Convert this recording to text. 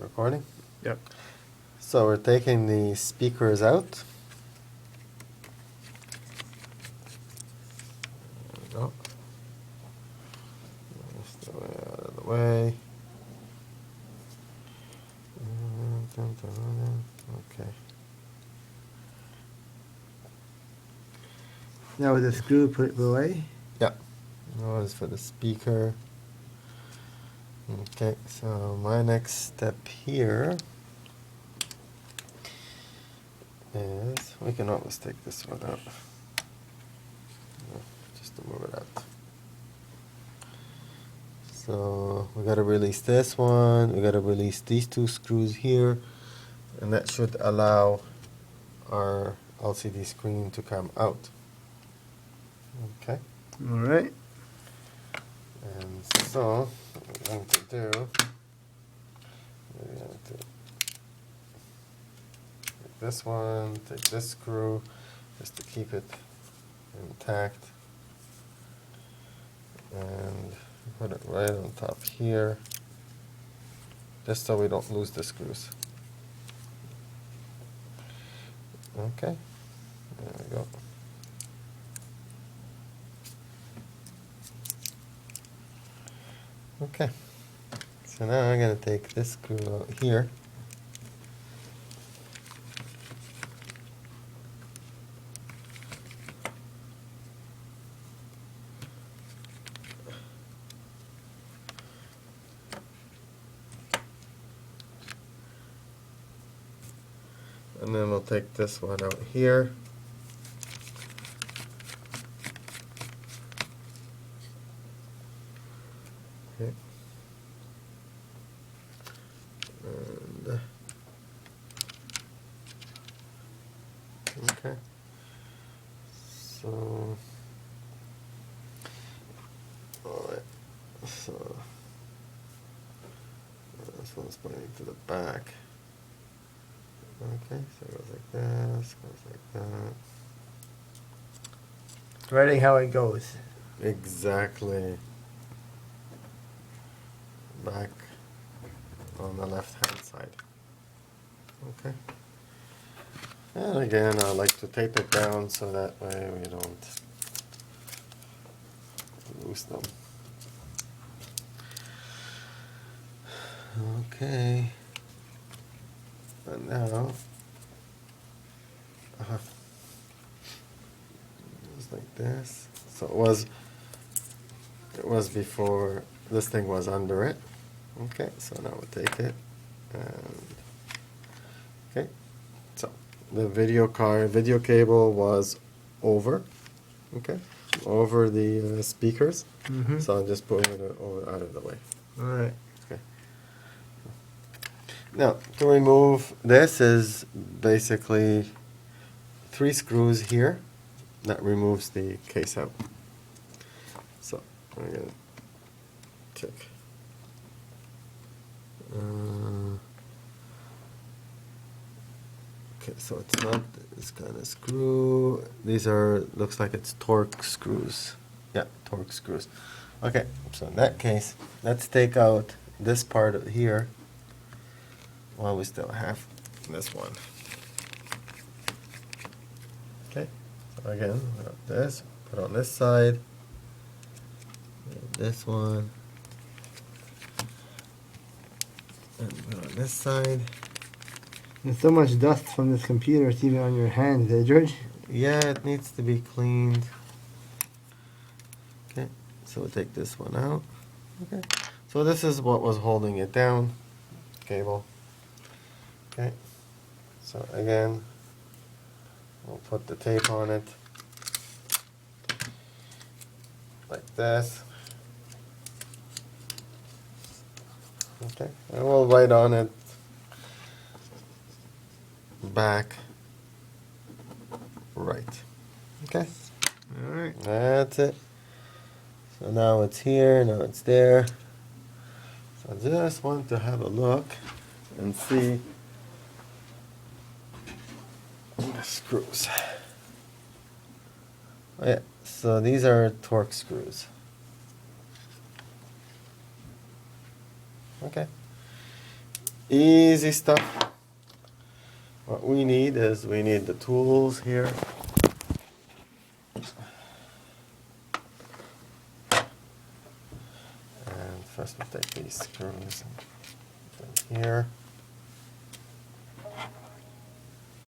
recording? Yep. So we're taking the speakers out. There we go. Just the way out of the way. Okay. Now with the screw, put it away. Yeah. That was for the speaker. Okay, so my next step here is, we can always take this one out. Just to move it out. So we gotta release this one, we gotta release these two screws here, and that should allow our LCD screen to come out. Okay. All right. And so what we're going to do, we're going to take this one, take this screw, just to keep it intact, and put it right on top here, just so we don't lose the screws. Okay, there we go. Okay, so now I'm going to take this screw out here. And then we'll take this one out here. Okay. And okay. So alright. So this one's pointing to the back. Okay, so it goes like this, goes like that. Writing how it goes. Exactly. Back on the left hand side. Okay. And again, I like to tape it down so that way we don't lose them. Okay. And now, it's like this. So it was before this thing was under it. Okay, so now we'll take it, and okay, so the video cable was over, okay, over the speakers. Mm-hmm. So I'm just pulling it out of the way. All right. Okay. Now to remove this is basically 3 screws here that removes the case out. So we're gonna take. Okay, so it's not this kind of screw. These are, looks like it's torque screws. Yeah, torque screws. Okay, so in that case, let's take out this part of here while we still have this one. Okay, so again, we got this, put on this side, this one, and put on this side. There's so much dust from this computer, it's even on your hands, eh, George? Yeah, it needs to be cleaned. Okay, so we'll take this one out. Okay, so this is what was holding it down, cable. Okay, so again, we'll put the tape on it like this. Okay, and we'll write on it back right. Okay, All right. that's it. So now it's here, now it's there. So I just want to have a look and see the screws. Oh, yeah, so these are torque screws. Okay. Easy stuff. What we need is we need the tools here. And first we'll take these screws and put them here.